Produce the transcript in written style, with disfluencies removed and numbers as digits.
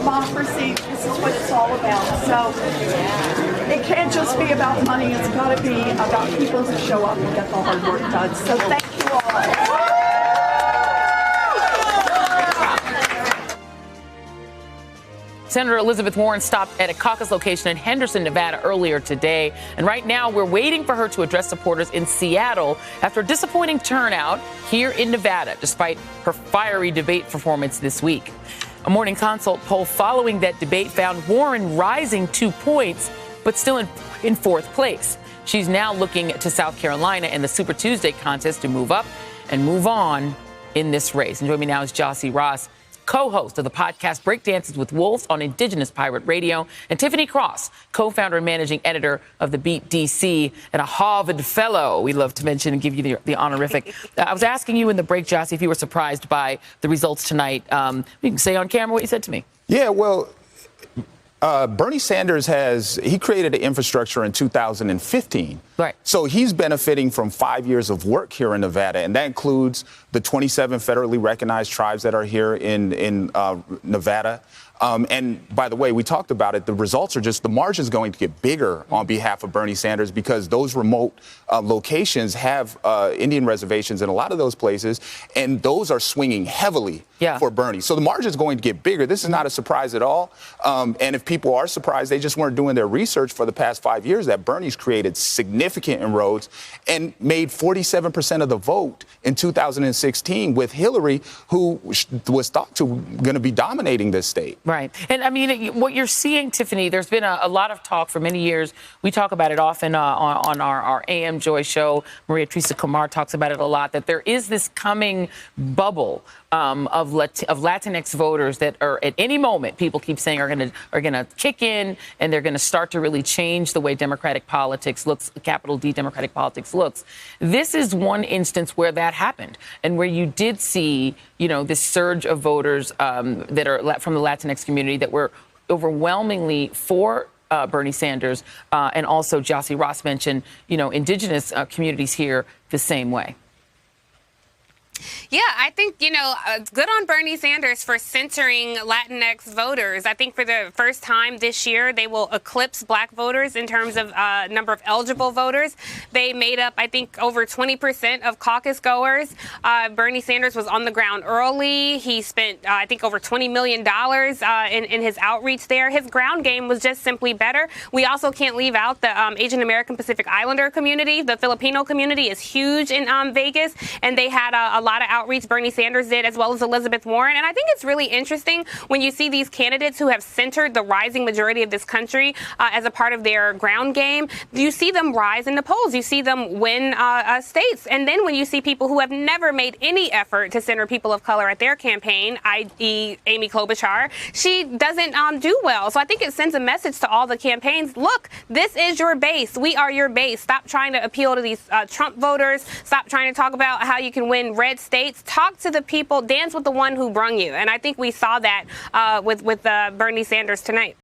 democracy, this is what it's all about. So it can't just be about money. It's got to be about people who show up and get the hard work done. So thank you all. Senator Elizabeth Warren stopped at a caucus location in Henderson, Nevada earlier today. And right now we're waiting for her to address supporters in Seattle after a disappointing turnout here in Nevada, despite her fiery debate performance this week. A Morning Consult poll following that debate found Warren rising 2 points, but still in fourth place. She's now looking to South Carolina and the Super Tuesday contest to move up and move on in this race. And joining me now is Jossie Ross, co-host of the podcast Breakdances with Wolves on Indigenous Pirate Radio, and Tiffany Cross, co-founder and managing editor of The Beat DC, and a Harvard fellow, we love to mention and give you the honorific. I was asking you in the break, Jossie, if you were surprised by the results tonight. You can say on camera what you said to me. Yeah, well, Bernie Sanders he created an infrastructure in 2015. Right. So he's benefiting from 5 years of work here in Nevada, and that includes the 27 federally recognized tribes that are here in Nevada. And by the way, we talked about it. The results are the margin's going to get bigger on behalf of Bernie Sanders because those remote locations have Indian reservations in a lot of those places, and those are swinging heavily for Bernie. So the margin's going to get bigger. This is not a surprise at all. And if people are surprised, they just weren't doing their research for the past 5 years that Bernie's created significant inroads and made 47% of the vote in 2016 with Hillary, who was thought to going to be dominating this state. Right. And I mean, what you're seeing, Tiffany, there's been a lot of talk for many years. We talk about it often on our AM Joy show. Maria Teresa Kumar talks about it a lot, that there is this coming bubble of Latinx voters that are at any moment, people keep saying are going to kick in, and they're going to start to really change the way Democratic politics looks, capital D Democratic politics looks. This is one instance where that happened, and where you did see, this surge of voters that are from the Latinx community that were overwhelmingly for Bernie Sanders, and also Jossie Ross mentioned, indigenous communities here the same way. Yeah, I think, good on Bernie Sanders for centering Latinx voters. I think for the first time this year, they will eclipse black voters in terms of number of eligible voters. They made up, I think, over 20% of caucus goers. Bernie Sanders was on the ground early. He spent, I think, over $20 million in his outreach there. His ground game was just simply better. We also can't leave out the Asian American Pacific Islander community. The Filipino community is huge in Vegas, and they had a lot of outreach. Bernie Sanders did, as well as Elizabeth Warren. And I think it's really interesting when you see these candidates who have centered the rising majority of this country as a part of their ground game. You see them rise in the polls. You see them win states. And then when you see people who have never made any effort to center people of color at their campaign, i.e. Amy Klobuchar, she doesn't do well. So I think it sends a message to all the campaigns. Look, this is your base. We are your base. Stop trying to appeal to these Trump voters. Stop trying to talk about how you can win red states. Talk to the people. Dance with the one who brung you. And I think we saw that with Bernie Sanders tonight.